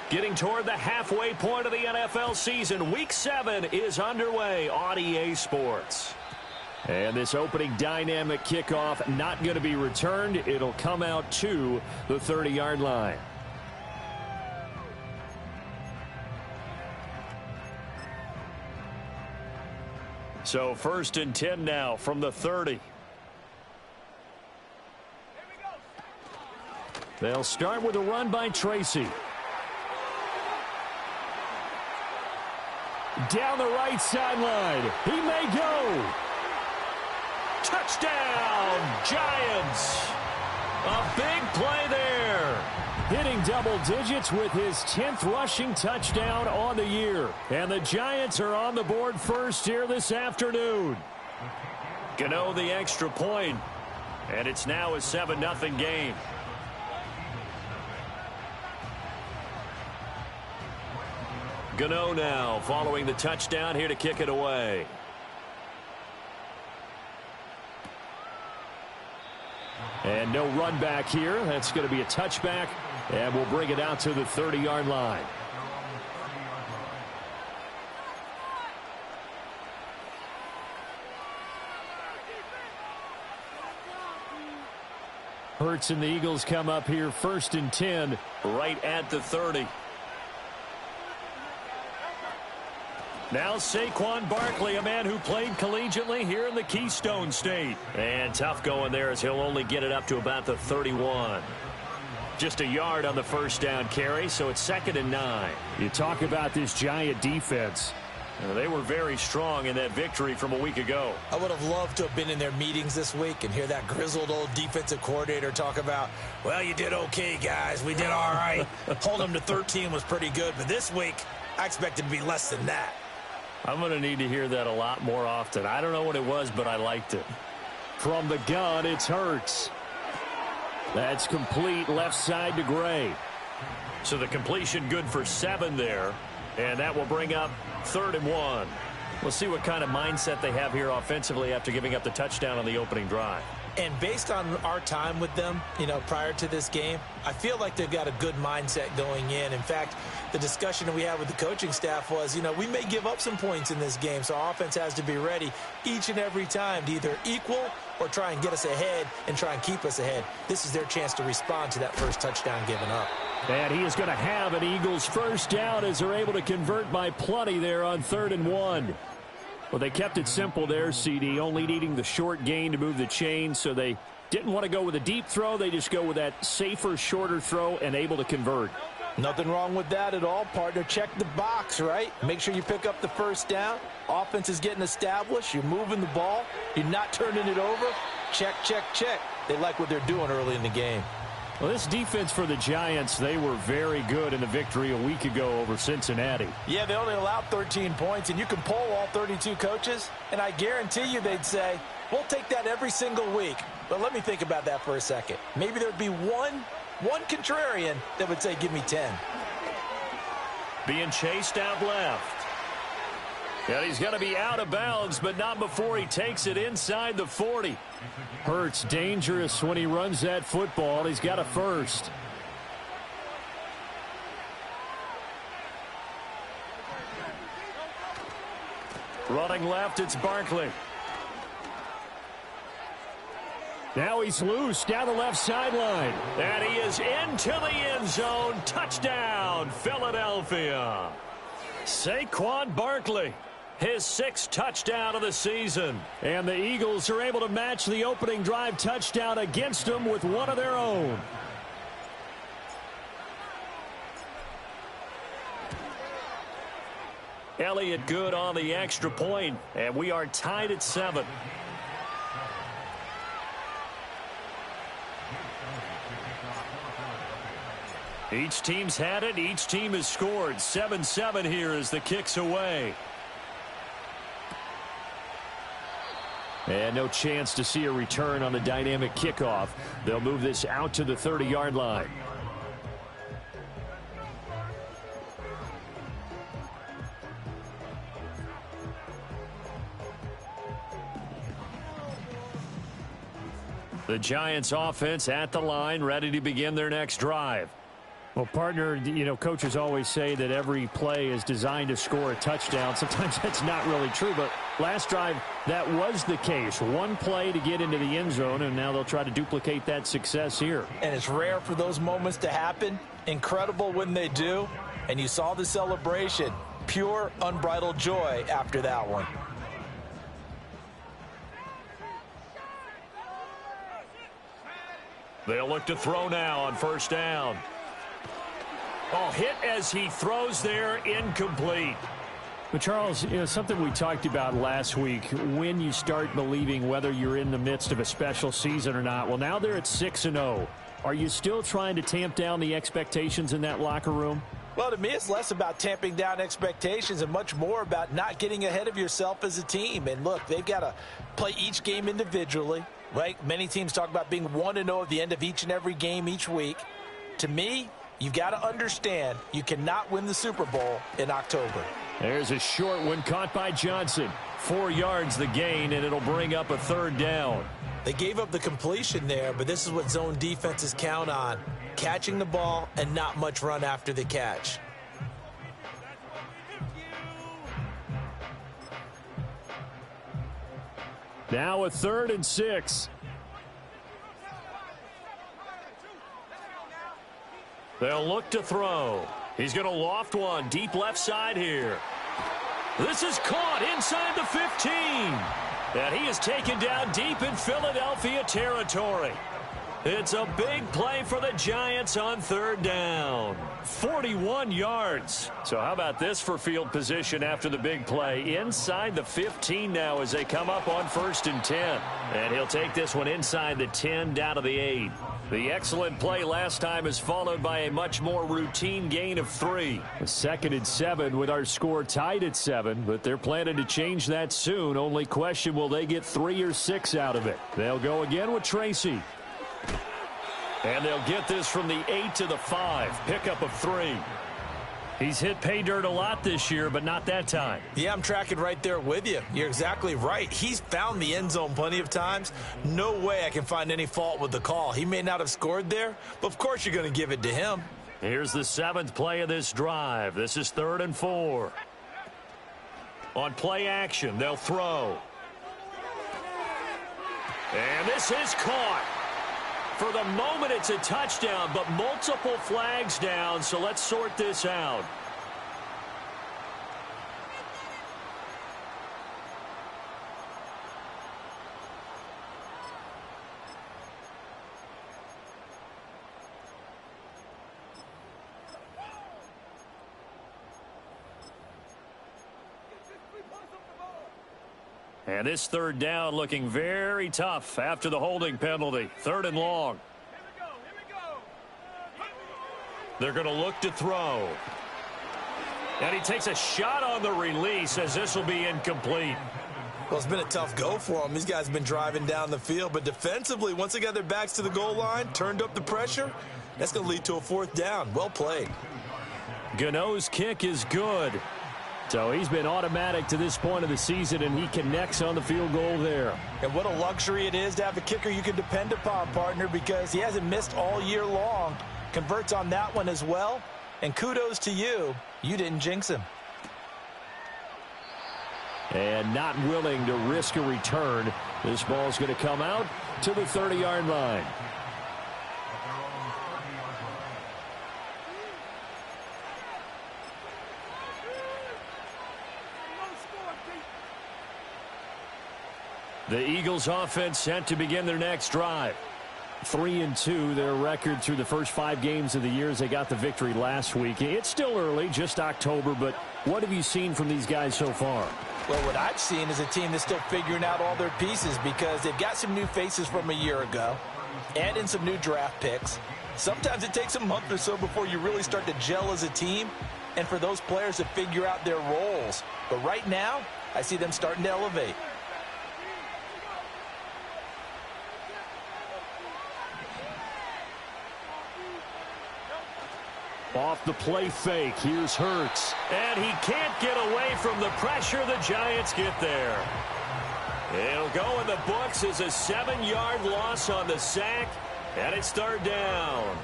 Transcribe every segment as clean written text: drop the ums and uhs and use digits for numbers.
Getting toward the halfway point of the NFL season. Week 7 is underway on EA Sports. And this opening dynamic kickoff not going to be returned. It'll come out to the 30-yard line. So 1st and 10 now from the 30. They'll start with a run by Tracy. Down the right sideline. He may go. Touchdown, Giants. A big play there. Hitting double digits with his 10th rushing touchdown on the year. And the Giants are on the board first here this afternoon. Gano the extra point. And it's now a 7-0 game. Gano now following the touchdown here to kick it away. And no run back here. That's going to be a touchback. And we'll bring it out to the 30-yard line. Hurts and the Eagles come up here 1st and 10 right at the 30. Now Saquon Barkley, a man who played collegiately here in the Keystone State. And tough going there as he'll only get it up to about the 31. Just a yard on the first down carry, so it's 2nd and 9. You talk about this Giant defense. They were very strong in that victory from a week ago. I would have loved to have been in their meetings this week and hear that grizzled old defensive coordinator talk about, well, you did okay, guys. We did all right. Holding them to 13 was pretty good, but this week I expected to be less than that. I'm going to need to hear that a lot more often. I don't know what it was, but I liked it. From the gun, it's Hurts. That's complete left side to Gray. So the completion good for 7 there. And that will bring up 3rd and 1. We'll see what kind of mindset they have here offensively after giving up the touchdown on the opening drive. And based on our time with them, prior to this game, I feel like they've got a good mindset going in. In fact, the discussion that we had with the coaching staff was, we may give up some points in this game, so our offense has to be ready each and every time to either equal or try and get us ahead and try and keep us ahead. This is their chance to respond to that first touchdown given up. And he is going to have an Eagles first down as they're able to convert by plenty there on 3rd and 1. Well, they kept it simple there, CD, only needing the short gain to move the chain, so they didn't want to go with a deep throw. They just go with that safer, shorter throw and able to convert. Nothing wrong with that at all, partner. Check the box, right? Make sure you pick up the first down. Offense is getting established. You're moving the ball. You're not turning it over. Check, check, check. They like what they're doing early in the game. Well, this defense for the Giants, they were very good in the victory a week ago over Cincinnati. Yeah, they only allowed 13 points, and you can poll all 32 coaches, and I guarantee you they'd say, we'll take that every single week. But let me think about that for a second. Maybe there'd be one contrarian that would say, give me 10. Being chased out left. And he's going to be out of bounds, but not before he takes it inside the 40. Hurts dangerous when he runs that football. He's got a first. Running left, it's Barkley. Now he's loose down the left sideline. And he is into the end zone. Touchdown, Philadelphia. Saquon Barkley. His 6th touchdown of the season. And the Eagles are able to match the opening drive touchdown against them with one of their own. Elliott good on the extra point, and we are tied at 7. Each team's had it. Each team has scored. 7-7 here as the kick's away. And no chance to see a return on the dynamic kickoff. They'll move this out to the 30-yard line. The Giants offense at the line, ready to begin their next drive. Well, partner, you know, coaches always say that every play is designed to score a touchdown. Sometimes that's not really true, but last drive, that was the case. One play to get into the end zone, and now they'll try to duplicate that success here. And it's rare for those moments to happen. Incredible when they do. And you saw the celebration. Pure, unbridled joy after that one. They'll look to throw now on first down. Oh, hit as he throws there, incomplete. But, Charles, you know, something we talked about last week, when you start believing whether you're in the midst of a special season or not. Well, now they're at 6-0. Are you still trying to tamp down the expectations in that locker room? Well, to me, it's less about tamping down expectations and much more about not getting ahead of yourself as a team. And, look, they've got to play each game individually, right? Many teams talk about being 1-0 at the end of each and every game each week. To me, you've got to understand you cannot win the Super Bowl in October. There's a short one caught by Johnson. 4 yards the gain, and it'll bring up a third down. They gave up the completion there, but this is what zone defenses count on. Catching the ball and not much run after the catch. Now a 3rd and 6. They'll look to throw. He's going to loft one deep left side here. This is caught inside the 15. And he is taken down deep in Philadelphia territory. It's a big play for the Giants on 3rd down. 41 yards. So how about this for field position after the big play? Inside the 15 now as they come up on 1st and 10. And he'll take this one inside the 10 down to the 8. The excellent play last time is followed by a much more routine gain of 3. A 2nd and 7 with our score tied at 7, but they're planning to change that soon. Only question, will they get 3 or 6 out of it? They'll go again with Tracy. And they'll get this from the 8 to the 5. Pickup of 3. He's hit pay dirt a lot this year, but not that time. Yeah, I'm tracking right there with you. You're exactly right. He's found the end zone plenty of times. No way I can find any fault with the call. He may not have scored there, but of course you're going to give it to him. Here's the 7th play of this drive. This is 3rd and 4. On play action, they'll throw. And this is caught. For the moment, it's a touchdown, but multiple flags down, so let's sort this out. And this 3rd down looking very tough after the holding penalty. 3rd and long. They're going to look to throw. And he takes a shot on the release as this will be incomplete. Well, it's been a tough go for them. These guys have been driving down the field, but defensively, once they got their backs to the goal line, turned up the pressure, that's going to lead to a 4th down. Well played. Gano's kick is good. So he's been automatic to this point of the season, and he connects on the field goal there. And what a luxury it is to have a kicker you can depend upon, partner, because he hasn't missed all year long. Converts on that one as well. And kudos to you. You didn't jinx him. And not willing to risk a return. This ball's going to come out to the 30-yard line. The Eagles offense set to begin their next drive. 3-2, their record through the first 5 games of the year as they got the victory last week. It's still early, just October, but what have you seen from these guys so far? Well, what I've seen is a team that's still figuring out all their pieces because they've got some new faces from a year ago, add in some new draft picks. Sometimes it takes a month or so before you really start to gel as a team and for those players to figure out their roles. But right now, I see them starting to elevate. Off the play fake, here's Hurts. And he can't get away from the pressure. The Giants get there. It'll go in the books as a 7-yard loss on the sack, and it's 3rd down.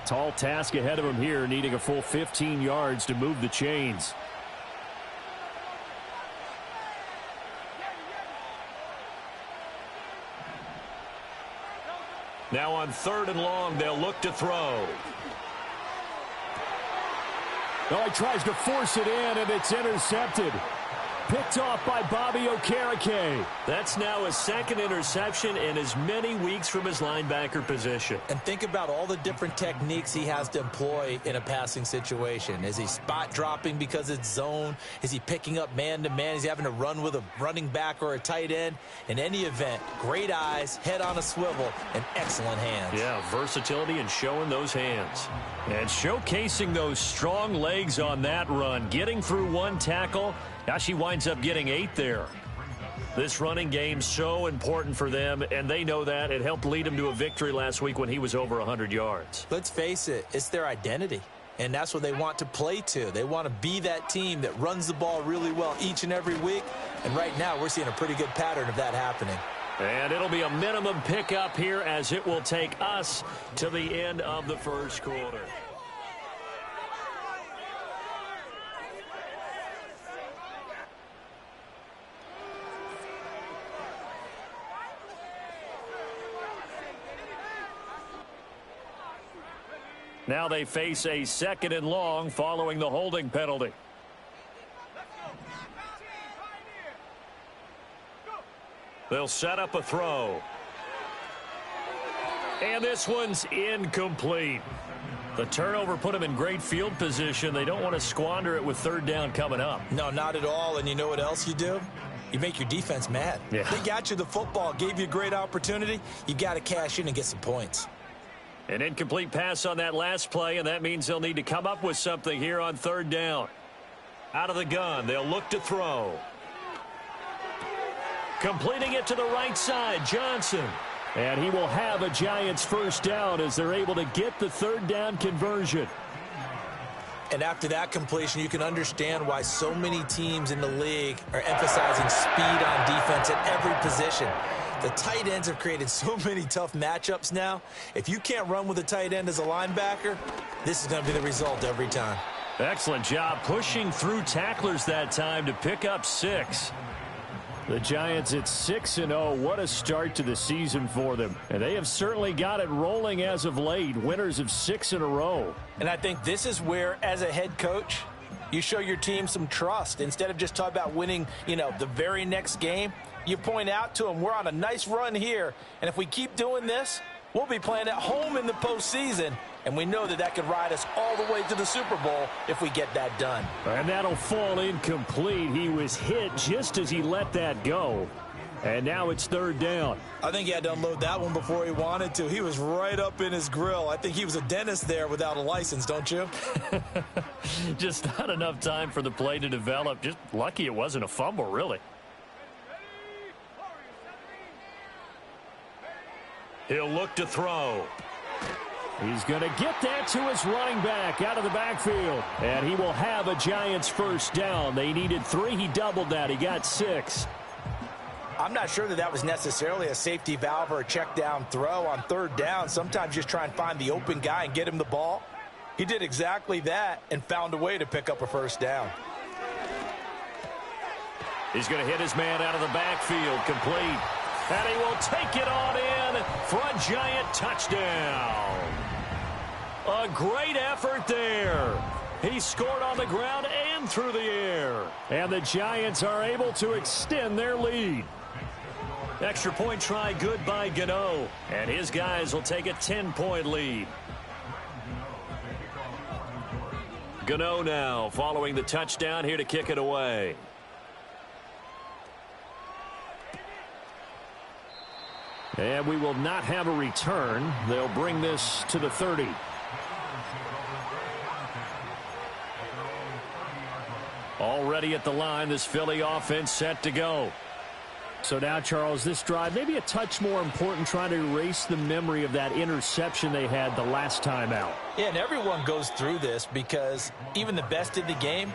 Tall task ahead of him here, needing a full 15 yards to move the chains. Now on 3rd and long, they'll look to throw. Oh, he tries to force it in, and it's intercepted. Picked off by Bobby Okereke. That's now his 2nd interception in as many weeks from his linebacker position. And think about all the different techniques he has to employ in a passing situation. Is he spot dropping because it's zone? Is he picking up man-to-man? Is he having to run with a running back or a tight end? In any event, great eyes, head on a swivel, and excellent hands. Yeah, versatility and showing those hands. And showcasing those strong legs on that run. Getting through 1 tackle. Now she winds up getting 8 there. This running game so important for them, and they know that. It helped lead them to a victory last week when he was over 100 yards. Let's face it, it's their identity, and that's what they want to play to. They want to be that team that runs the ball really well each and every week, and right now we're seeing a pretty good pattern of that happening. And it'll be a minimum pickup here as it will take us to the end of the 1st quarter. Now they face a 2nd and long following the holding penalty. They'll set up a throw. And this one's incomplete. The turnover put them in great field position. They don't want to squander it with 3rd down coming up. No, not at all. And you know what else you do? You make your defense mad. Yeah. They got you the football, gave you a great opportunity. You got to cash in and get some points. An incomplete pass on that last play, and that means they'll need to come up with something here on 3rd down. Out of the gun, they'll look to throw. Completing it to the right side, Johnson. And he will have a Giants 1st down as they're able to get the 3rd down conversion. And after that completion, you can understand why so many teams in the league are emphasizing speed on defense at every position. The tight ends have created so many tough matchups now. If you can't run with a tight end as a linebacker, this is going to be the result every time. Excellent job pushing through tacklers that time to pick up 6. The Giants at 6-0. What a start to the season for them. And they have certainly got it rolling as of late. Winners of 6 in a row. And I think this is where, as a head coach, you show your team some trust. Instead of just talking about winning, the very next game, you point out to them, we're on a nice run here. And if we keep doing this, we'll be playing at home in the postseason. And we know that that could ride us all the way to the Super Bowl if we get that done. And that'll fall incomplete. He was hit just as he let that go. And now it's 3rd down. I think he had to unload that one before he wanted to. He was right up in his grill. I think he was a dentist there without a license, don't you? Just not enough time for the play to develop. Just lucky it wasn't a fumble, really. He'll look to throw. He's going to get that to his running back out of the backfield. And he will have a Giants 1st down. They needed 3. He doubled that. He got 6. I'm not sure that was necessarily a safety valve or a check down throw on 3rd down. Sometimes just try and find the open guy and get him the ball. He did exactly that and found a way to pick up a 1st down. He's going to hit his man out of the backfield, complete. And he will take it on in for a Giant touchdown. A great effort there. He scored on the ground and through the air. And the Giants are able to extend their lead. Extra point try good by Gano. And his guys will take a 10-point lead. Gano now following the touchdown here to kick it away. And we will not have a return. They'll bring this to the 30. Already at the line, this Philly offense set to go. So now, Charles, this drive, maybe a touch more important, trying to erase the memory of that interception they had the last time out. Yeah, and everyone goes through this because even the best in the game,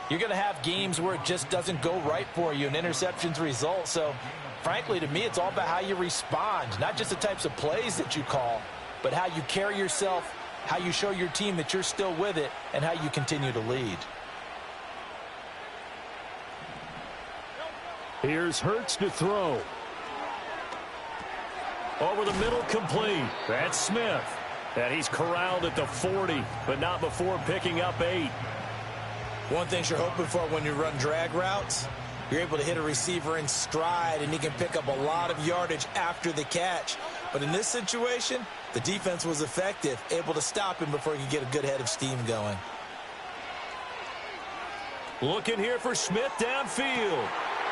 you're going to have games where it just doesn't go right for you, and interceptions result. So, frankly, to me, it's all about how you respond, not just the types of plays that you call, but how you carry yourself how you show your team that you're still with it, and how you continue to lead. Here's Hurts to throw. Over the middle, complete. That's Smith. And he's corralled at the 40, but not before picking up 8. One thing you're hoping for when you run drag routes, you're able to hit a receiver in stride, and he can pick up a lot of yardage after the catch. But in this situation, the defense was effective, able to stop him before he could get a good head of steam going. Looking here for Smith downfield.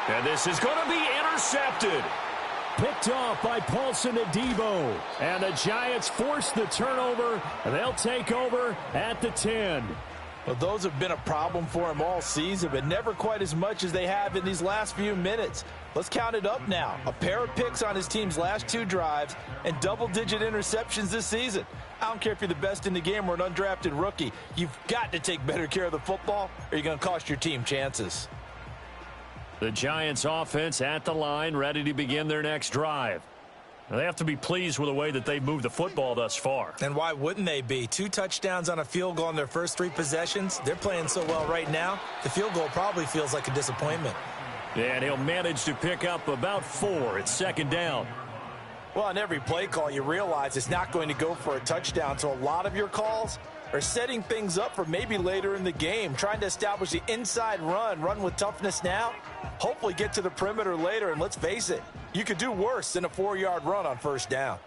And this is going to be intercepted. Picked off by Paulson Adebo. And the Giants force the turnover, and they'll take over at the 10. Well, those have been a problem for him all season, but never quite as much as they have in these last few minutes. Let's count it up now. A pair of picks on his team's last 2 drives and double-digit interceptions this season. I don't care if you're the best in the game or an undrafted rookie. You've got to take better care of the football, or you're going to cost your team chances. The Giants offense at the line, ready to begin their next drive. Now, they have to be pleased with the way that they've moved the football thus far. And why wouldn't they be? 2 touchdowns on a field goal in their first 3 possessions. They're playing so well right now, the field goal probably feels like a disappointment. And he'll manage to pick up about 4. It's second down. Well, on every play call, you realize it's not going to go for a touchdown, so a lot of your calls are setting things up for maybe later in the game, trying to establish the inside run with toughness now, hopefully get to the perimeter later, and let's face it, you could do worse than a 4-yard run on first down.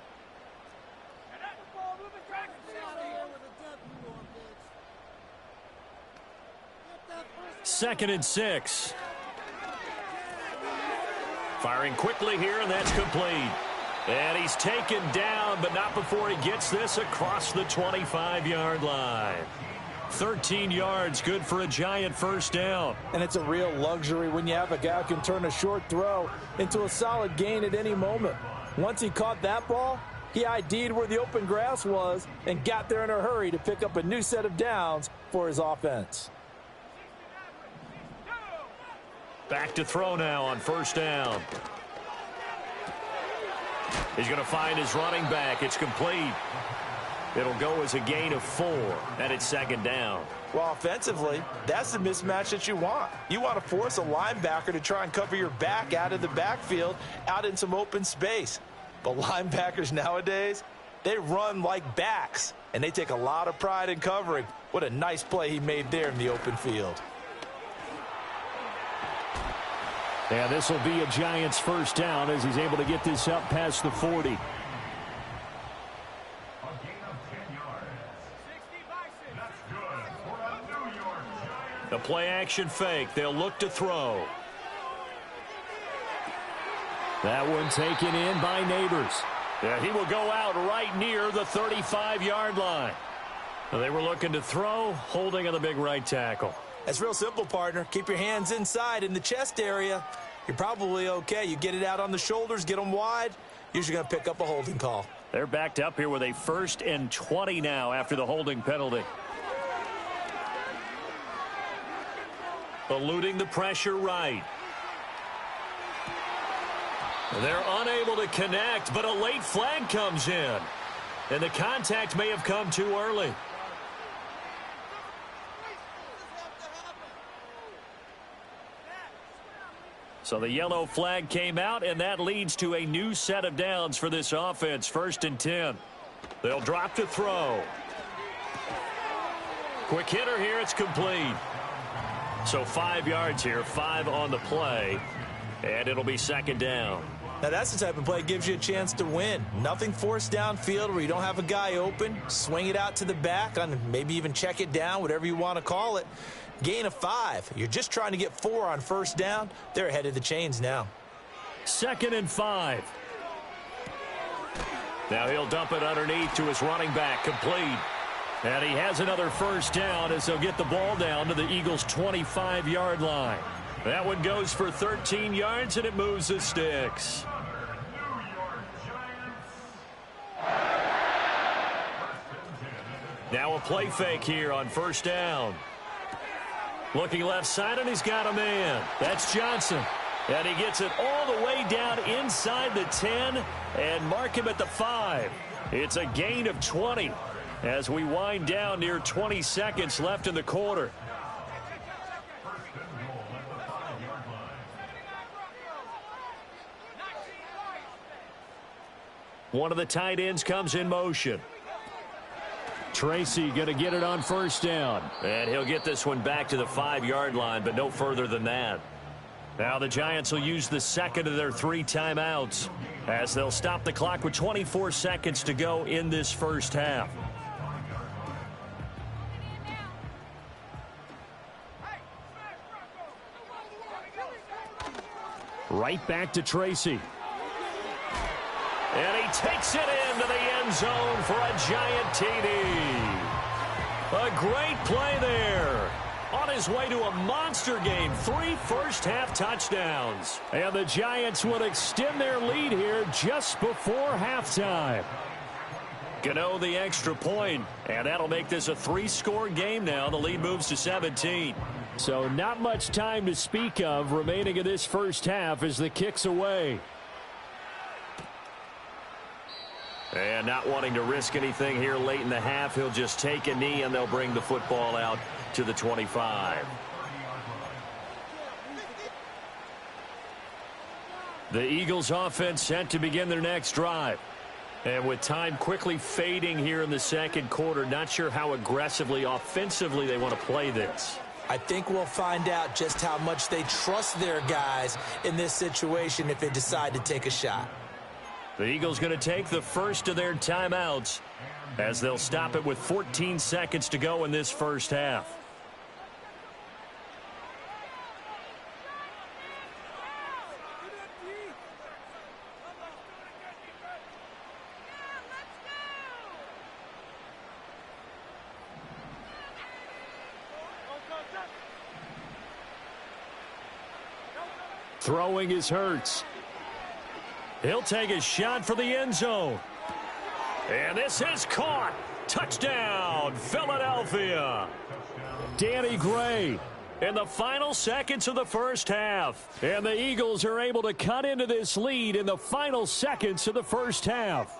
Second and 6. Firing quickly here, and that's complete. And he's taken down, but not before he gets this across the 25-yard line. 13 yards, good for a Giant first down. And it's a real luxury when you have a guy who can turn a short throw into a solid gain at any moment. Once he caught that ball, he ID'd where the open grass was and got there in a hurry to pick up a new set of downs for his offense. Back to throw now on first down. He's going to find his running back. It's complete. It'll go as a gain of 4, and it's second down. Well, offensively, that's the mismatch that you want. You want to force a linebacker to try and cover your back out of the backfield, out in some open space. But linebackers nowadays, they run like backs, and they take a lot of pride in covering. What a nice play he made there in the open field. And this will be a Giants first down as he's able to get this up past the 40. The play action fake. They'll look to throw. That one taken in by Neighbors. Yeah, he will go out right near the 35-yard line. They were looking to throw, holding on the big right tackle. That's real simple, partner. Keep your hands inside in the chest area. You're probably okay. You get it out on the shoulders, get them wide. Usually going to pick up a holding call. They're backed up here with a 1st and 20 now after the holding penalty. Eluding the pressure right. They're unable to connect, but a late flag comes in. And the contact may have come too early. So the yellow flag came out, and that leads to a new set of downs for this offense. 1st and 10. They'll drop to throw. Quick hitter here. It's complete. So 5 yards here, 5 on the play, and it'll be second down. Now that's the type of play that gives you a chance to win. Nothing forced downfield where you don't have a guy open. Swing it out to the back, on maybe even check it down, whatever you want to call it. Gain of 5. You're just trying to get 4 on first down. They're ahead of the chains now. 2nd and 5. Now he'll dump it underneath to his running back, complete. And he has another first down as they'll get the ball down to the Eagles' 25-yard line. That one goes for 13 yards, and it moves the sticks. Now a play fake here on first down. Looking left side, and he's got a man. That's Johnson. And he gets it all the way down inside the 10 and mark him at the 5. It's a gain of 20. as we wind down near 20 seconds left in the quarter. One of the tight ends comes in motion. Tracy going to get it on first down. And he'll get this one back to the 5-yard line, but no further than that. Now the Giants will use the second of their 3 timeouts as they'll stop the clock with 24 seconds to go in this first half. Right back to Tracy. And he takes it into the end zone for a giant TD. A great play there. On his way to a monster game, 3 first-half touchdowns. And the Giants will extend their lead here just before halftime. Gano the extra point, and that'll make this a 3-score game now. The lead moves to 17. So not much time to speak of remaining in this first half as the kick's away. And not wanting to risk anything here late in the half, he'll just take a knee and they'll bring the football out to the 25. The Eagles offense set to begin their next drive. And with time quickly fading here in the second quarter, not sure how aggressively, offensively they want to play this. I think we'll find out just how much they trust their guys in this situation if they decide to take a shot. The Eagles going to take the first of their timeouts as they'll stop it with 14 seconds to go in this first half. Throwing is Hurts. He'll take a shot for the end zone. And this is caught. Touchdown, Philadelphia. Danny Gray in the final seconds of the first half. And the Eagles are able to cut into this lead in the final seconds of the first half.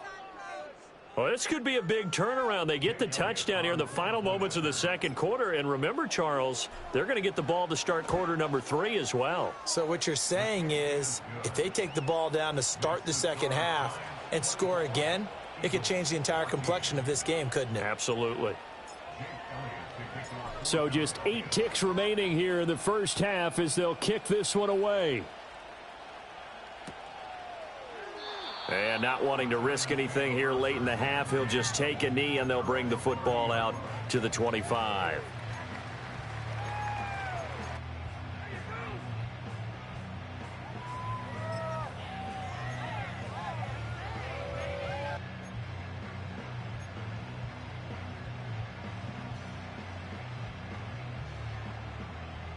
Well, this could be a big turnaround. They get the touchdown here in the final moments of the second quarter. And remember, Charles, they're going to get the ball to start quarter number 3 as well. So what you're saying is if they take the ball down to start the second half and score again, it could change the entire complexion of this game, couldn't it? Absolutely. So just 8 ticks remaining here in the first half as they'll kick this one away. And not wanting to risk anything here late in the half, he'll just take a knee and they'll bring the football out to the 25.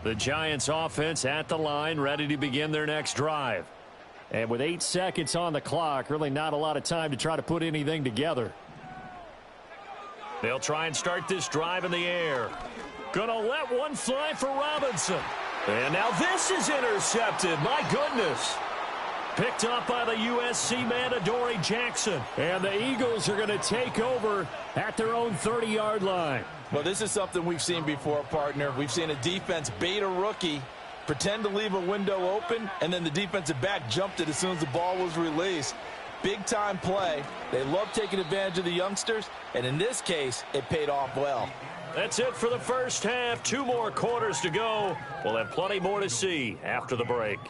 The Giants offense at the line, ready to begin their next drive. And with 8 seconds on the clock, really not a lot of time to try to put anything together. They'll try and start this drive in the air. Gonna let one fly for Robinson. And now this is intercepted. My goodness. Picked up by the USC man, Adoree Jackson. And the Eagles are going to take over at their own 30-yard line. Well, this is something we've seen before, partner. We've seen a defense bait a rookie, pretend to leave a window open, and then the defensive back jumped it as soon as the ball was released. Big-time play. They love taking advantage of the youngsters, and in this case, it paid off well. That's it for the first half. 2 more quarters to go. We'll have plenty more to see after the break.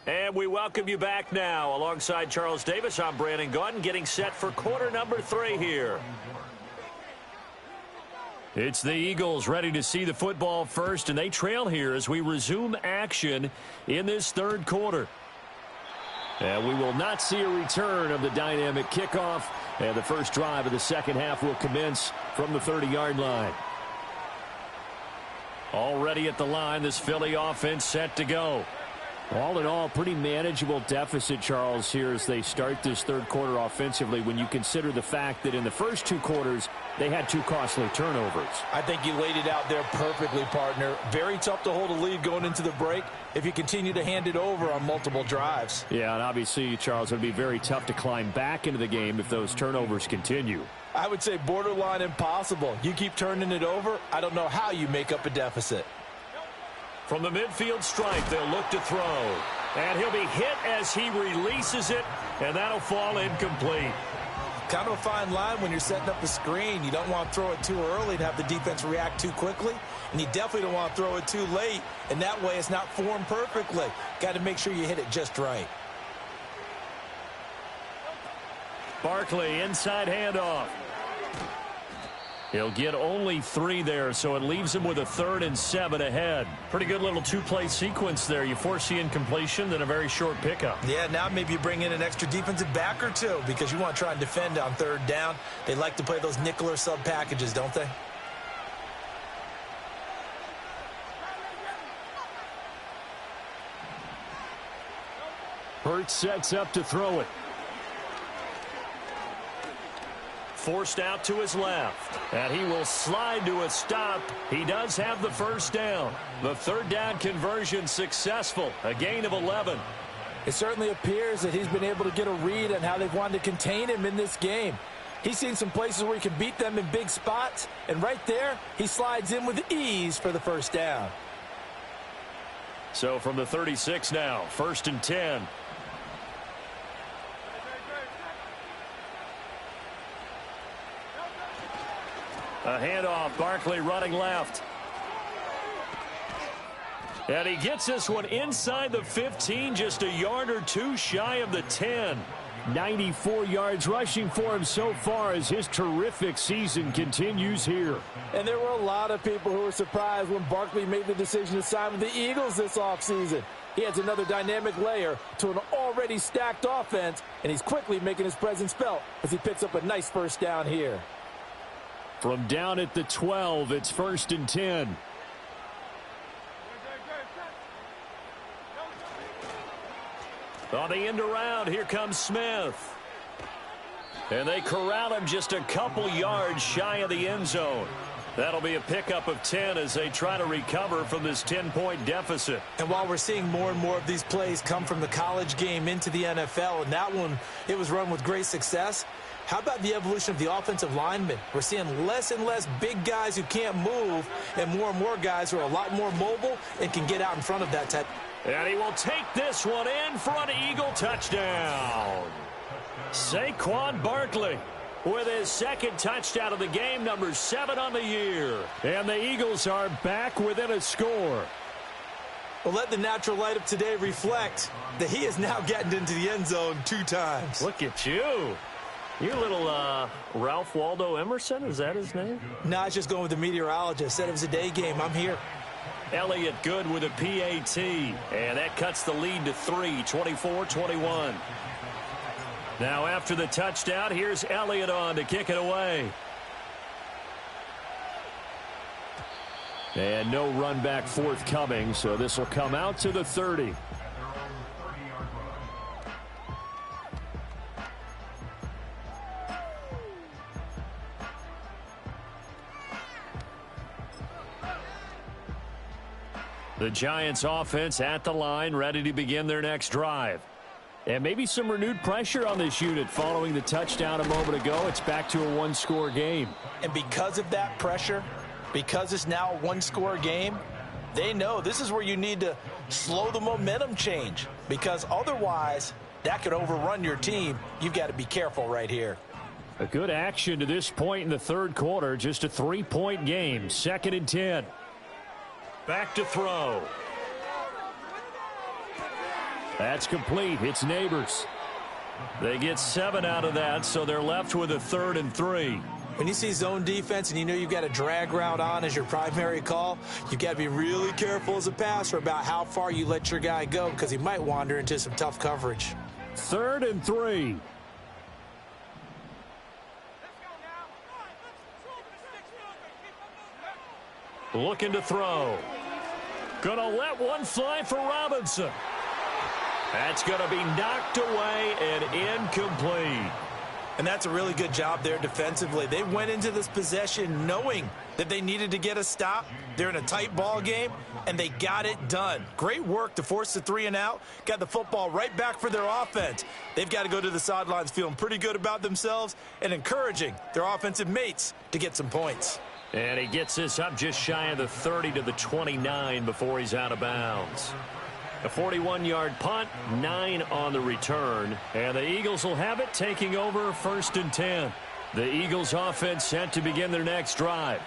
And we welcome you back now. Alongside Charles Davis, I'm Brandon Gaudin, getting set for quarter number 3 here. It's the Eagles ready to see the football first, and they trail here as we resume action in this third quarter. And we will not see a return of the dynamic kickoff, and the first drive of the second half will commence from the 30-yard line. Already at the line, this Philly offense set to go. All in all, pretty manageable deficit, Charles, here as they start this third quarter offensively when you consider the fact that in the first two quarters, they had two costly turnovers. I think you laid it out there perfectly, partner. Very tough to hold a lead going into the break if you continue to hand it over on multiple drives. Yeah, and obviously, Charles, it would be very tough to climb back into the game if those turnovers continue. I would say borderline impossible. You keep turning it over, I don't know how you make up a deficit. From the midfield stripe, they'll look to throw. And he'll be hit as he releases it, and that'll fall incomplete. Kind of a fine line when you're setting up the screen. You don't want to throw it too early and have the defense react too quickly. And you definitely don't want to throw it too late. And that way it's not formed perfectly. Got to make sure you hit it just right. Barkley, inside handoff. He'll get only 3 there, so it leaves him with a 3rd and 7 ahead. Pretty good little two-play sequence there. You force the incompletion, then a very short pickup. Yeah, now maybe you bring in an extra defensive back or two because you want to try and defend on 3rd down. They like to play those nickel or sub packages, don't they? Hurts sets up to throw it. Forced out to his left, and he will slide to a stop. He does have the first down. The 3rd down conversion successful, a gain of 11. It certainly appears that he's been able to get a read on how they've wanted to contain him in this game. He's seen some places where he can beat them in big spots, and right there, he slides in with ease for the first down. So from the 36 now, 1st and 10. A handoff, Barkley running left. And he gets this one inside the 15, just a yard or two shy of the 10. 94 yards rushing for him so far as his terrific season continues here. And there were a lot of people who were surprised when Barkley made the decision to sign with the Eagles this offseason. He adds another dynamic layer to an already stacked offense, and he's quickly making his presence felt as he picks up a nice first down here. From down at the 12, it's 1st and 10. On the end around, here comes Smith. And they corral him just a couple yards shy of the end zone. That'll be a pickup of 10 as they try to recover from this 10-point deficit. And while we're seeing more and more of these plays come from the college game into the NFL, and that one, it was run with great success, how about the evolution of the offensive linemen? We're seeing less and less big guys who can't move and more guys who are a lot more mobile and can get out in front of that type. And he will take this one in for an Eagle touchdown. Saquon Barkley with his 2nd touchdown of the game, number 7 on the year. And the Eagles are back within a score. Well, let the natural light of today reflect that he is now getting into the end zone 2 times. Look at you. You little Ralph Waldo Emerson, is that his name? No, it's just going with the meteorologist. Said it was a day game. I'm here. Elliott good with a PAT. And that cuts the lead to 3, 24-21. Now after the touchdown, here's Elliott on to kick it away. And no run back forthcoming, so this will come out to the 30. The Giants offense at the line, ready to begin their next drive. And maybe some renewed pressure on this unit following the touchdown a moment ago. It's back to a 1-score game. And because of that pressure, because it's now a 1-score game, they know this is where you need to slow the momentum change. Because otherwise, that could overrun your team. You've got to be careful right here. A good action to this point in the 3rd quarter. Just a 3-point game. 2nd and 10. Back to throw. That's complete. It's Neighbors. They get 7 out of that, so they're left with a 3rd and 3. When you see zone defense and you know you've got a drag route on as your primary call, you've got to be really careful as a passer about how far you let your guy go because he might wander into some tough coverage. 3rd and 3. Looking to throw. Gonna let one fly for Robinson. That's going to be knocked away and incomplete. And that's a really good job there defensively. They went into this possession knowing that they needed to get a stop. They're in a tight ball game, and they got it done. Great work to force the 3 and out. Got the football right back for their offense. They've got to go to the sidelines feeling pretty good about themselves and encouraging their offensive mates to get some points. And he gets this up just shy of the 30 to the 29 before he's out of bounds. A 41-yard punt, 9 on the return. And the Eagles will have it, taking over 1st and 10. The Eagles offense set to begin their next drive.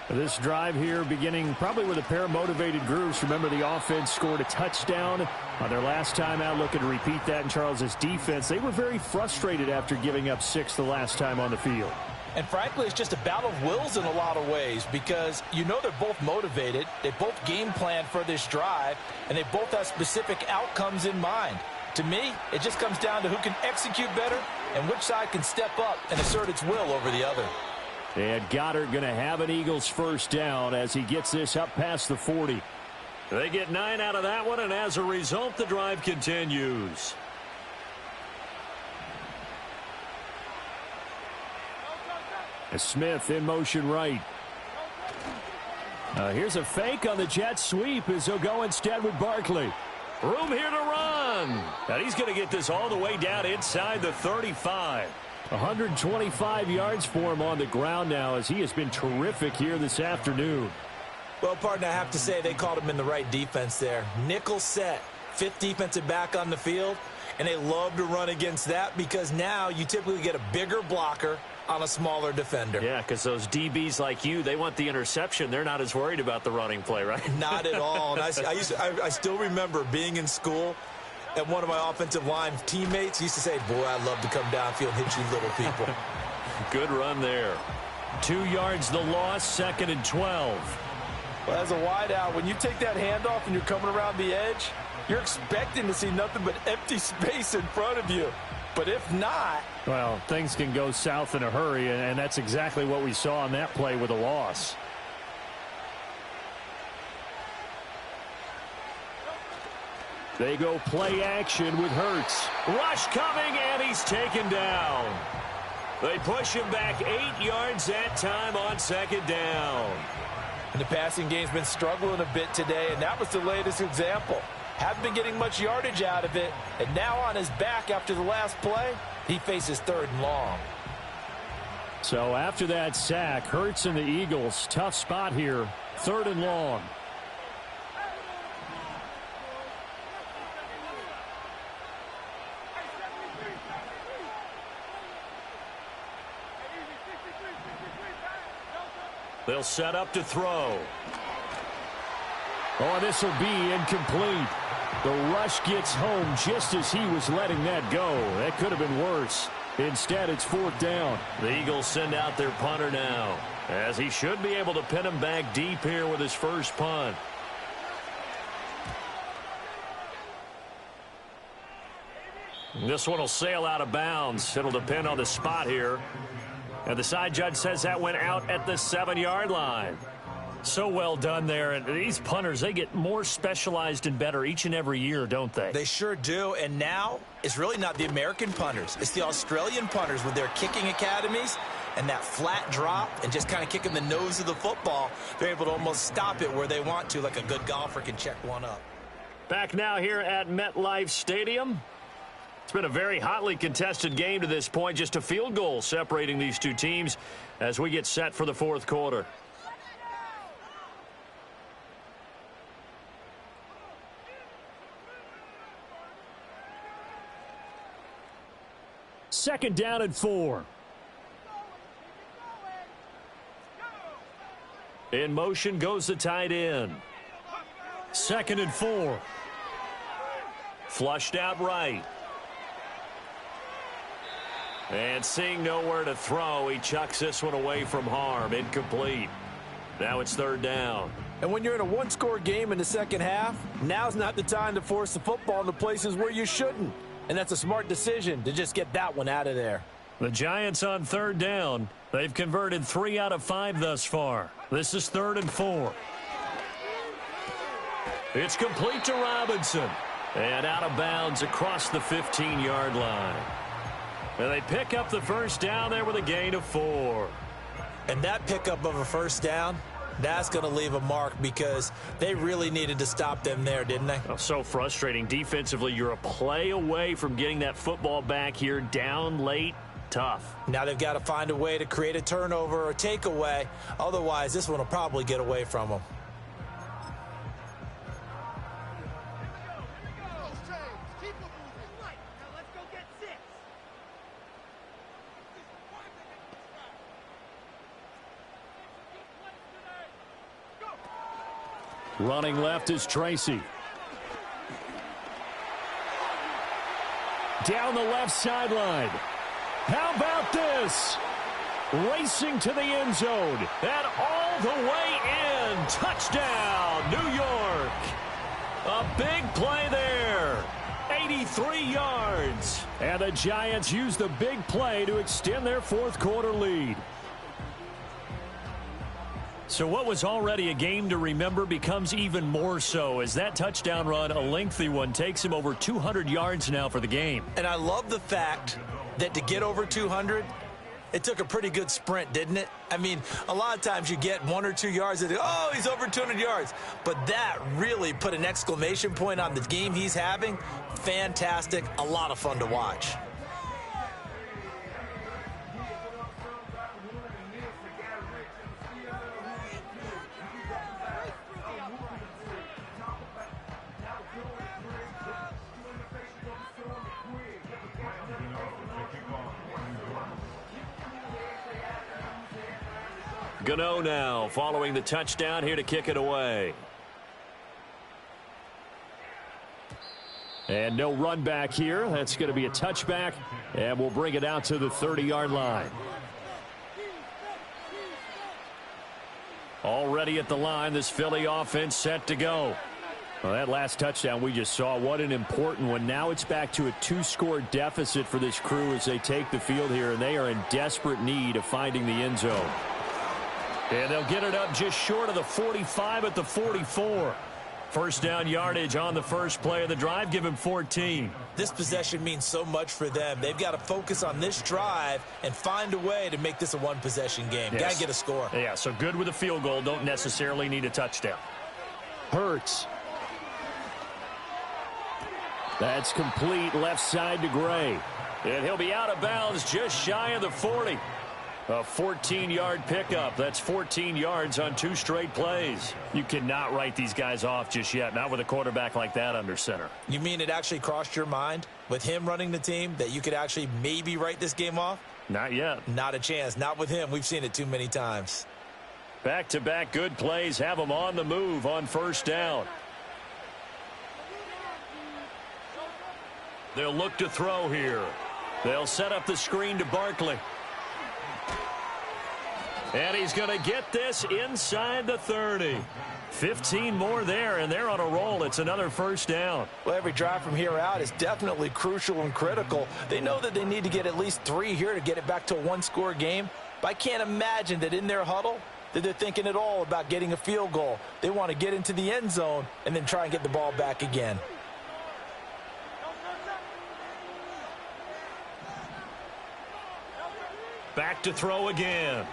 This drive here beginning probably with a pair of motivated groups. Remember, the offense scored a touchdown on their last time out, looking to repeat that in Charles's defense. They were very frustrated after giving up 6 the last time on the field. And frankly, it's just a battle of wills in a lot of ways because you know they're both motivated. They both game plan for this drive, and they both have specific outcomes in mind. To me, it just comes down to who can execute better and which side can step up and assert its will over the other. And Goddard going to have an Eagles first down as he gets this up past the 40. They get 9 out of that one, and as a result, the drive continues. Smith in motion right. Here's a fake on the jet sweep as they'll go instead with Barkley. Room here to run. And he's going to get this all the way down inside the 35. 125 yards for him on the ground now as he has been terrific here this afternoon. Well, partner, I have to say they called him in the right defense there. Nickel set, 5th defensive back on the field, and they love to run against that because now you typically get a bigger blocker on a smaller defender. Yeah, because those DBs like you, they want the interception. They're not as worried about the running play, right? Not at all. And I still remember being in school, and one of my offensive line teammates used to say, boy, I'd love to come downfield and hit you little people. Good run there. 2 yards the loss, 2nd and 12. Well, as a wideout, when you take that handoff and you're coming around the edge, you're expecting to see nothing but empty space in front of you. But if not, well, things can go south in a hurry, and that's exactly what we saw on that play with a loss. They go play action with Hurts. Rush coming, and he's taken down. They push him back 8 yards that time on 2nd down. And the passing game's been struggling a bit today, and that was the latest example. Haven't been getting much yardage out of it, and now on his back after the last play, he faces 3rd and long. So after that sack, Hurts and the Eagles, tough spot here, 3rd and long. They'll set up to throw. Oh, this will be incomplete. The rush gets home just as he was letting that go. That could have been worse. Instead, it's 4th down. The Eagles send out their punter now, as he should be able to pin him back deep here with his first punt. This one will sail out of bounds. It'll depend on the spot here. And the side judge says that went out at the 7-yard line. So well done there. And these punters, they get more specialized and better each and every year, don't they? They sure do. And now it's really not the American punters. It's the Australian punters with their kicking academies and that flat drop and just kind of kicking the nose of the football. They're able to almost stop it where they want to, like a good golfer can check one up. Back now here at MetLife Stadium. It's been a very hotly contested game to this point. Just a field goal separating these two teams as we get set for the 4th quarter. Second down and 4. In motion goes the tight end. 2nd and 4. Flushed out right. And seeing nowhere to throw, he chucks this one away from harm. Incomplete. Now it's 3rd down. And when you're in a one-score game in the second half, now's not the time to force the football in the places where you shouldn't. And that's a smart decision to just get that one out of there. The Giants on 3rd down. They've converted 3 out of 5 thus far. This is 3rd and 4. It's complete to Robinson. And out of bounds across the 15-yard line. And they pick up the first down there with a gain of 4. And that pickup of a first down, that's going to leave a mark because they really needed to stop them there, didn't they? Oh, so frustrating. Defensively, you're a play away from getting that football back here down late. Tough. Now they've got to find a way to create a turnover or takeaway. Otherwise, this one will probably get away from them. Running left is Tracy. Down the left sideline. How about this? Racing to the end zone. And all the way in. Touchdown, New York. A big play there. 83 yards. And the Giants use the big play to extend their fourth quarter lead. So what was already a game to remember becomes even more so as that touchdown run, a lengthy one, takes him over 200 yards now for the game. And I love the fact that to get over 200, it took a pretty good sprint, didn't it? I mean, a lot of times you get 1 or 2 yards and, oh, he's over 200 yards. But that really put an exclamation point on the game he's having. Fantastic. A lot of fun to watch. Gano now following the touchdown here to kick it away. And no run back here. That's going to be a touchback. And we'll bring it out to the 30-yard line. Already at the line, this Philly offense set to go. Well, that last touchdown we just saw, what an important one. Now it's back to a 2-score deficit for this crew as they take the field here, and they are in desperate need of finding the end zone. And they'll get it up just short of the 45 at the 44. First down yardage on the first play of the drive. Give him 14. This possession means so much for them. They've got to focus on this drive and find a way to make this a one-possession game. Yes. Got to get a score. Yeah, so good with a field goal. Don't necessarily need a touchdown. Hurts. That's complete left side to Gray. And he'll be out of bounds just shy of the 40. A 14-yard pickup. That's 14 yards on 2 straight plays. You cannot write these guys off just yet, not with a quarterback like that under center. You mean it actually crossed your mind with him running the team that you could actually maybe write this game off? Not yet. Not a chance. Not with him. We've seen it too many times. Back-to-back good plays have them on the move on first down. They'll look to throw here. They'll set up the screen to Barkley. And he's going to get this inside the 30. 15 more there, and they're on a roll. It's another first down. Well, every drive from here out is definitely crucial and critical. They know that they need to get at least 3 here to get it back to a 1-score game. But I can't imagine that in their huddle that they're thinking at all about getting a field goal. They want to get into the end zone and then try and get the ball back again. Back to throw again.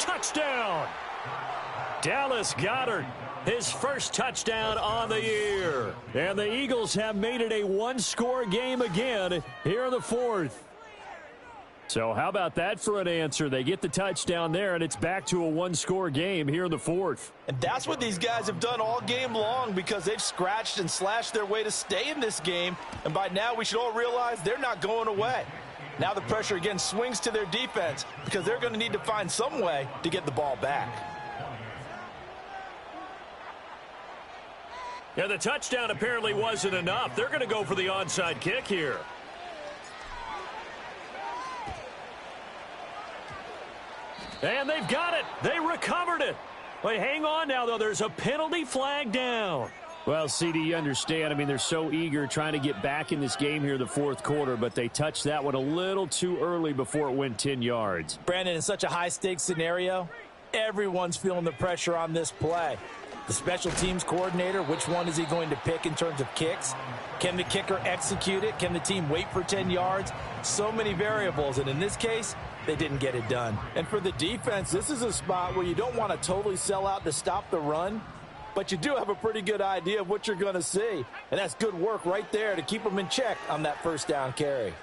Touchdown! Dallas Goedert, his first touchdown on the year. And the Eagles have made it a 1-score game again here in the 4th. So how about that for an answer? They get the touchdown there, and it's back to a 1-score game here in the 4th. And that's what these guys have done all game long because they've scratched and slashed their way to stay in this game. And by now we should all realize they're not going away. Now the pressure again swings to their defense because they're going to need to find some way to get the ball back. Yeah, the touchdown apparently wasn't enough. They're going to go for the onside kick here. And they've got it. They recovered it. Wait, hang on now, though. There's a penalty flag down. Well, CD, you understand. I mean, they're so eager trying to get back in this game here in the 4th quarter, but they touched that one a little too early before it went 10 yards. Brandon, in such a high-stakes scenario, everyone's feeling the pressure on this play. The special teams coordinator, which one is he going to pick in terms of kicks? Can the kicker execute it? Can the team wait for 10 yards? So many variables, and in this case, they didn't get it done. And for the defense, this is a spot where you don't want to totally sell out to stop the run, but you do have a pretty good idea of what you're going to see. And that's good work right there to keep them in check on that first down carry.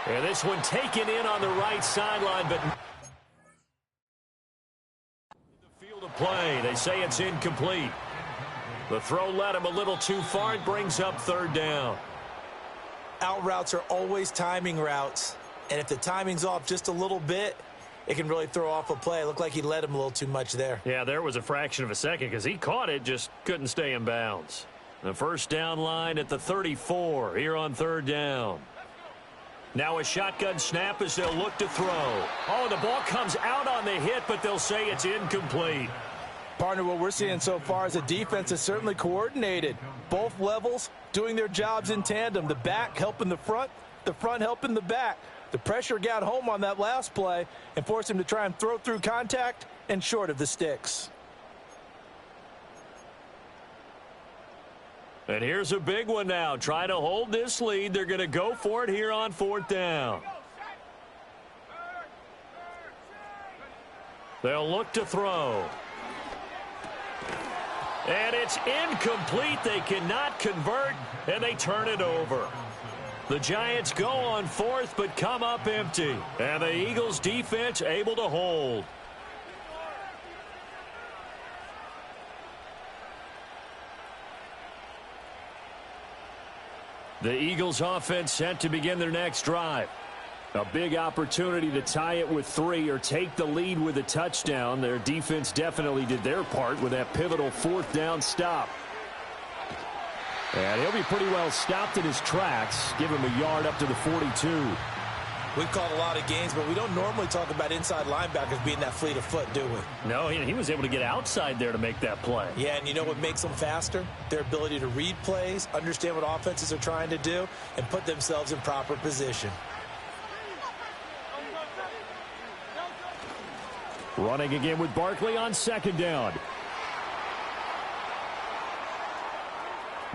And this one taken in on the right sideline, but the field of play, they say it's incomplete. The throw led him a little too far. It brings up third down. Out routes are always timing routes, and if the timing's off just a little bit, it can really throw off a play. It looked like he led him a little too much there. Yeah, there was a fraction of a second because he caught it, just couldn't stay in bounds. The first down line at the 34 here on third down. Now a shotgun snap as they'll look to throw. Oh, the ball comes out on the hit, but they'll say it's incomplete. Partner, what we're seeing so far is the defense is certainly coordinated. Both levels doing their jobs in tandem. The back helping the front helping the back. The pressure got home on that last play and forced him to try and throw through contact and short of the sticks. And here's a big one now. Trying to hold this lead. They're going to go for it here on fourth down. They'll look to throw. And it's incomplete. They cannot convert, and they turn it over. The Giants go on fourth, but come up empty. And the Eagles defense able to hold. The Eagles offense set to begin their next drive. A big opportunity to tie it with 3 or take the lead with a touchdown. Their defense definitely did their part with that pivotal fourth down stop. And he'll be pretty well stopped in his tracks. Give him a yard up to the 42. We've called a lot of games, but we don't normally talk about inside linebackers being that fleet of foot, do we? No, he was able to get outside there to make that play. Yeah, and you know what makes them faster? Their ability to read plays, understand what offenses are trying to do, and put themselves in proper position. Running again with Barkley on second down.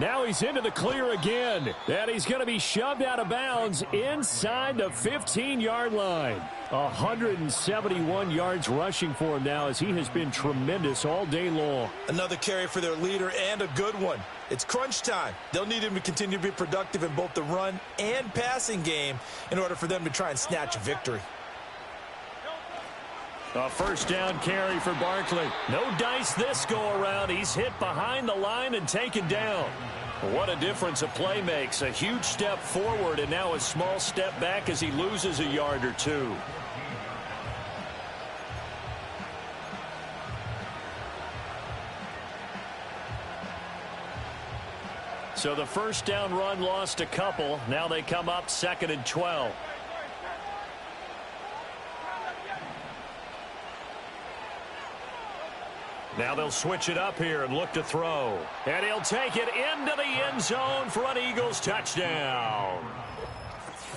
Now he's into the clear again, and he's going to be shoved out of bounds inside the 15-yard line. 171 yards rushing for him now as he has been tremendous all day long. Another carry for their leader and a good one. It's crunch time. They'll need him to continue to be productive in both the run and passing game in order for them to try and snatch a victory. A first down carry for Barkley. No dice this go-around. He's hit behind the line and taken down. What a difference a play makes. A huge step forward and now a small step back as he loses a yard or two. So the first down run lost a couple. Now they come up 2nd and 12. Now they'll switch it up here and look to throw. And he'll take it into the end zone for an Eagles touchdown.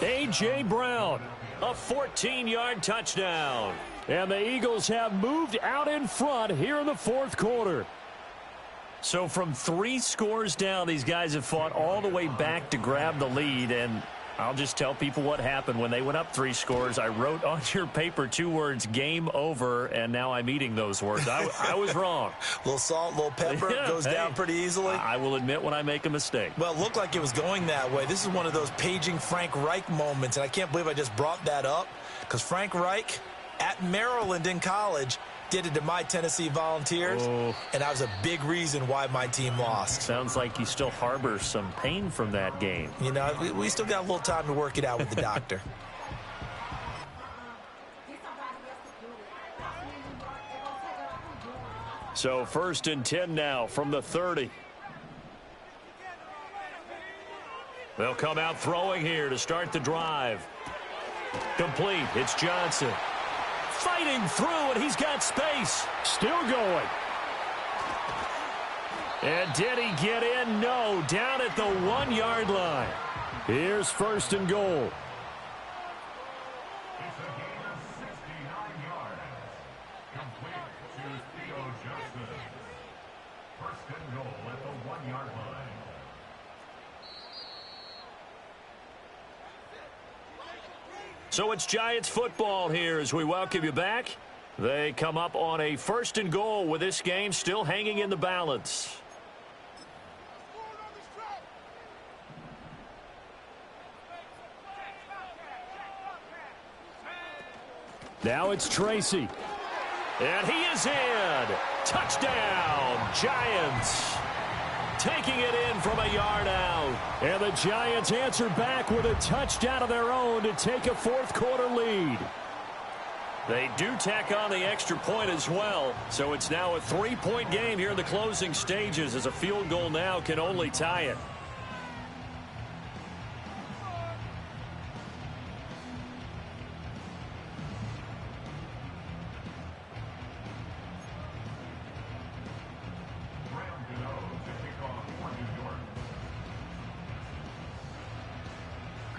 A.J. Brown, a 14-yard touchdown. And the Eagles have moved out in front here in the fourth quarter. So from 3 scores down, these guys have fought all the way back to grab the lead. And I'll just tell people what happened when they went up 3 scores. I wrote on your paper 2 words, game over, and now I'm eating those words. I was wrong. A little salt, a little pepper, goes down pretty easily. I will admit when I make a mistake. Well, it looked like it was going that way. This is one of those paging Frank Reich moments, and I can't believe I just brought that up because Frank Reich at Maryland in college did it to my Tennessee Volunteers, and that was a big reason why my team lost. Sounds like you still harbor some pain from that game. You know, we still got a little time to work it out with the doctor. So 1st and 10 now from the 30. They'll come out throwing here to start the drive. Complete. It's Johnson. Fighting through, and he's got space. Still going. And did he get in? No. Down at the 1-yard line. Here's 1st and goal. So it's Giants football here as we welcome you back. They come up on a 1st and goal with this game still hanging in the balance. Now it's Tracy. And he is in. Touchdown, Giants. Taking it in from a yard out. And the Giants answer back with a touchdown of their own to take a 4th quarter lead. They do tack on the extra point as well. So it's now a 3-point game here in the closing stages as a field goal now can only tie it.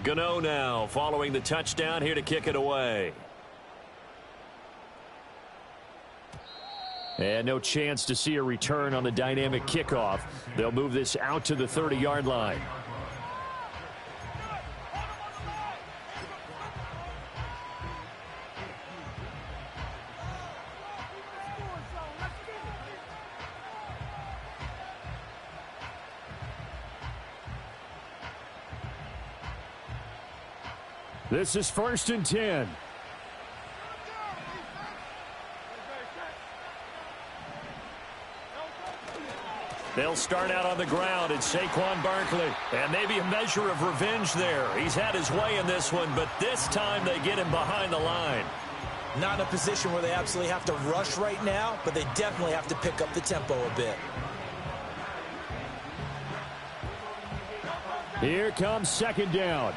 Gano now following the touchdown here to kick it away. And no chance to see a return on the dynamic kickoff. They'll move this out to the 30-yard line. This is 1st and 10. They'll start out on the ground. It's Saquon Barkley. And maybe a measure of revenge there. He's had his way in this one, but this time they get him behind the line. Not in a position where they absolutely have to rush right now, but they definitely have to pick up the tempo a bit. Here comes 2nd down.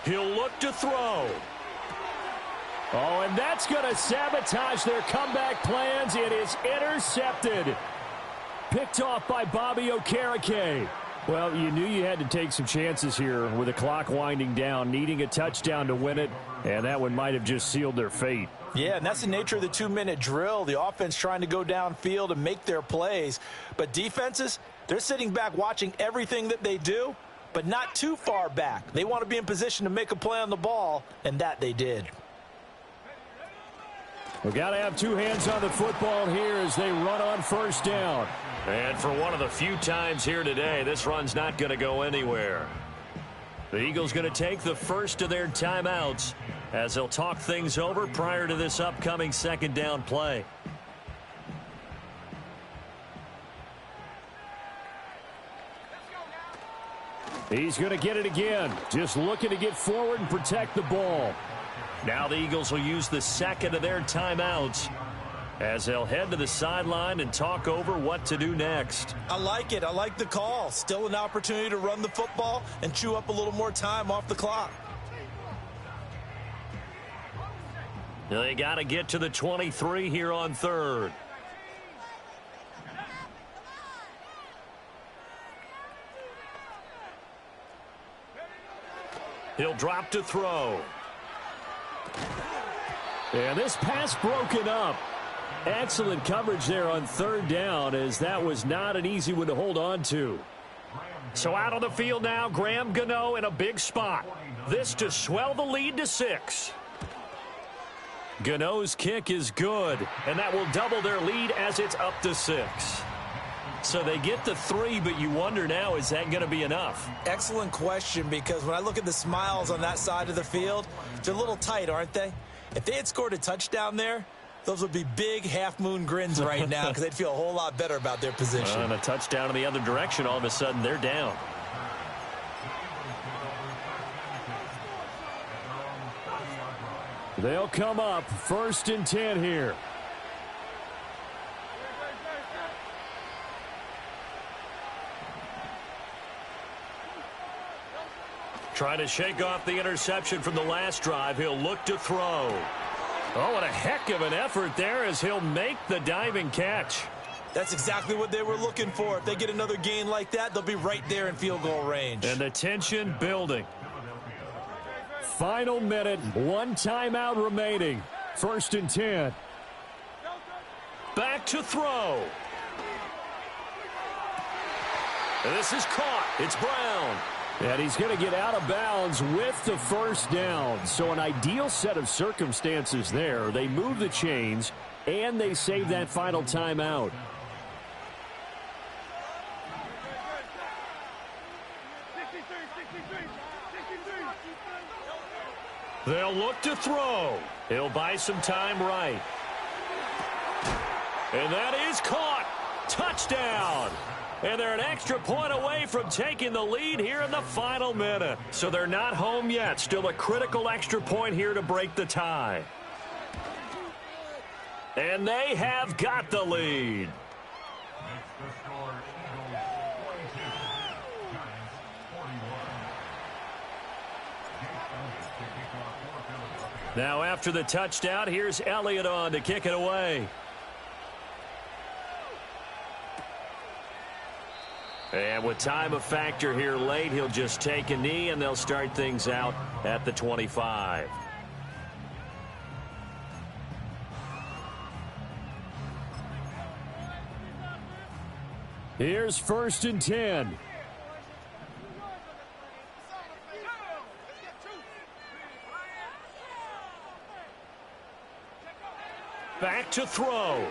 He'll look to throw. Oh, and that's going to sabotage their comeback plans. It is intercepted. Picked off by Bobby Okereke. Well, you knew you had to take some chances here with the clock winding down, needing a touchdown to win it, and that one might have just sealed their fate. Yeah, and that's the nature of the 2-minute drill. The offense trying to go downfield and make their plays. But defenses, they're sitting back watching everything that they do, but not too far back. They want to be in position to make a play on the ball, and that they did. We've got to have two hands on the football here as they run on 1st down. And for one of the few times here today, this run's not going to go anywhere. The Eagles going to take the first of their timeouts as they'll talk things over prior to this upcoming 2nd down play. He's going to get it again. Just looking to get forward and protect the ball. Now the Eagles will use the 2nd of their timeouts as they'll head to the sideline and talk over what to do next. I like it. I like the call. Still an opportunity to run the football and chew up a little more time off the clock. They got to get to the 23 here on 3rd. He'll drop to throw. And this pass broken up. Excellent coverage there on 3rd down, as that was not an easy one to hold on to. So out on the field now, Graham Gano in a big spot. This to swell the lead to 6. Gano's kick is good, and that will double their lead as it's up to 6. So they get the 3, but you wonder now, is that going to be enough? Excellent question, because when I look at the smiles on that side of the field, they're a little tight, aren't they? If they had scored a touchdown there, those would be big half-moon grins right now because they'd feel a whole lot better about their position. And a touchdown in the other direction, all of a sudden they're down. They'll come up 1st and 10 here. Trying to shake off the interception from the last drive. He'll look to throw. Oh, what a heck of an effort there as he'll make the diving catch. That's exactly what they were looking for. If they get another gain like that, they'll be right there in field goal range. And the tension building. Final minute, 1 timeout remaining. 1st and 10. Back to throw. And this is caught. It's Brown. And he's going to get out of bounds with the first down. So an ideal set of circumstances there. They move the chains, and they save that final timeout. They'll look to throw. He'll buy some time right. And that is caught. Touchdown. And they're an extra point away from taking the lead here in the final minute. So they're not home yet. Still a critical extra point here to break the tie. And they have got the lead. Now after the touchdown, here's Elliott on to kick it away. And with time a factor here late, he'll just take a knee, and they'll start things out at the 25. Here's 1st and 10. Back to throw.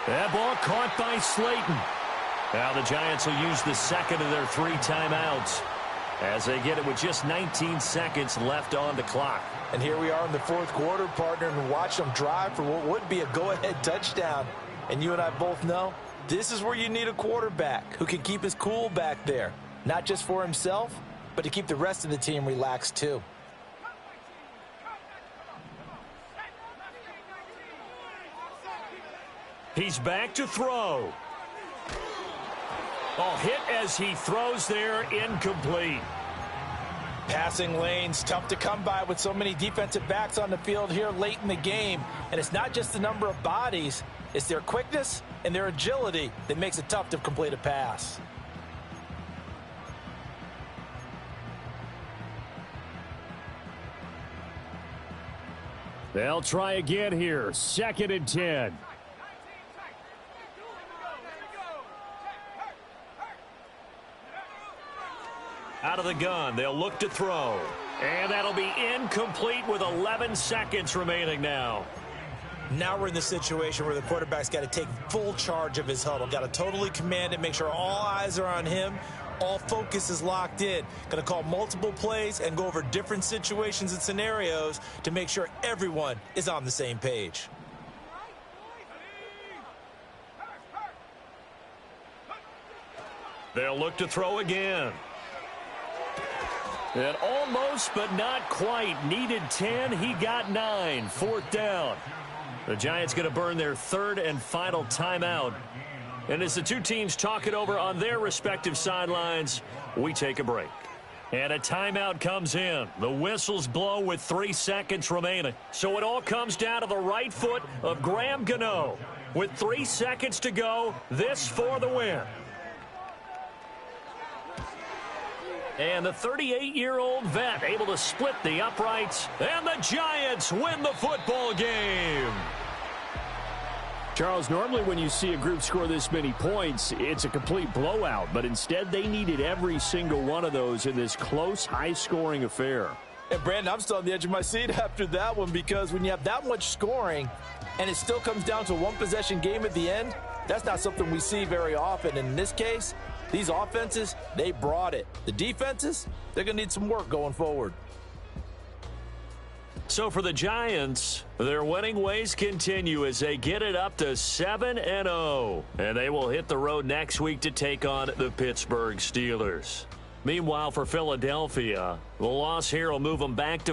That ball caught by Slayton. Now the Giants will use the second of their 3 timeouts as they get it with just 19 seconds left on the clock. And here we are in the 4th quarter, partner, and watch them drive for what would be a go-ahead touchdown. And you and I both know this is where you need a quarterback who can keep his cool back there, not just for himself, but to keep the rest of the team relaxed too. He's back to throw. Oh, hit as he throws there, incomplete. Passing lanes, tough to come by with so many defensive backs on the field here late in the game. And it's not just the number of bodies, it's their quickness and their agility that makes it tough to complete a pass. They'll try again here. 2nd and 10. Out of the gun, they'll look to throw. And that'll be incomplete with 11 seconds remaining now. Now we're in the situation where the quarterback's got to take full charge of his huddle. Got to totally command it, make sure all eyes are on him. All focus is locked in. Going to call multiple plays and go over different situations and scenarios to make sure everyone is on the same page. They'll look to throw again. And almost, but not quite. Needed 10. He got 9. 4th down. The Giants going to burn their 3rd and final timeout. And as the two teams talk it over on their respective sidelines, we take a break. And a timeout comes in. The whistles blow with 3 seconds remaining. So it all comes down to the right foot of Graham Gano. With 3 seconds to go, this for the win. And the 38-year-old vet able to split the uprights. And the Giants win the football game. Charles, normally when you see a group score this many points, it's a complete blowout. But instead, they needed every single one of those in this close, high-scoring affair. And, Brandon, I'm still on the edge of my seat after that one because when you have that much scoring and it still comes down to a one-possession game at the end, that's not something we see very often. And in this case, these offenses, they brought it. The defenses, they're going to need some work going forward. So for the Giants, their winning ways continue as they get it up to 7-0. And they will hit the road next week to take on the Pittsburgh Steelers. Meanwhile, for Philadelphia, the loss here will move them back to